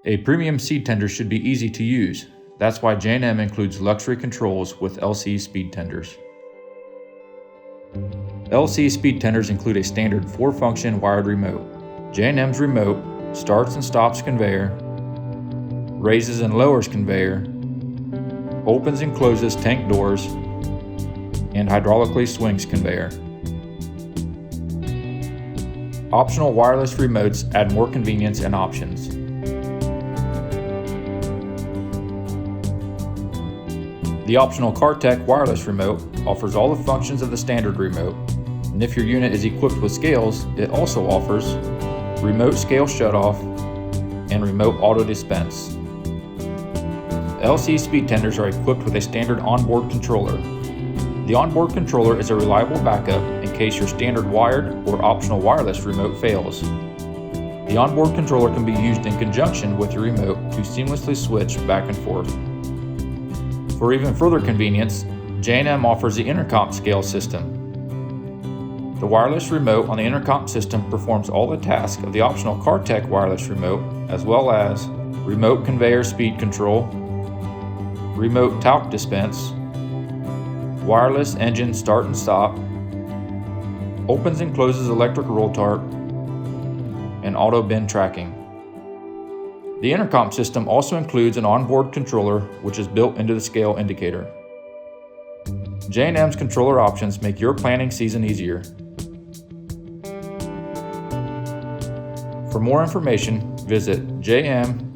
A premium SpeedTender should be easy to use. That's why J&M includes luxury controls with LC SpeedTenders. LC SpeedTenders include a standard 4-function wired remote. J&M's remote starts and stops conveyor, raises and lowers conveyor, opens and closes tank doors, and hydraulically swings conveyor. Optional wireless remotes add more convenience and options. The optional CarTech wireless remote offers all the functions of the standard remote, and if your unit is equipped with scales, it also offers remote scale shutoff and remote auto dispense. LC SpeedTenders are equipped with a standard onboard controller. The onboard controller is a reliable backup in case your standard wired or optional wireless remote fails. The onboard controller can be used in conjunction with your remote to seamlessly switch back and forth. For even further convenience, J&M offers the intercom scale system. The wireless remote on the intercom system performs all the tasks of the optional CarTech wireless remote, as well as remote conveyor speed control, remote talc dispense, wireless engine start and stop, opens and closes electric roll tarp, and auto bin tracking. The intercom system also includes an onboard controller which is built into the scale indicator. J&M's controller options make your planning season easier. For more information, visit jm-inc.com.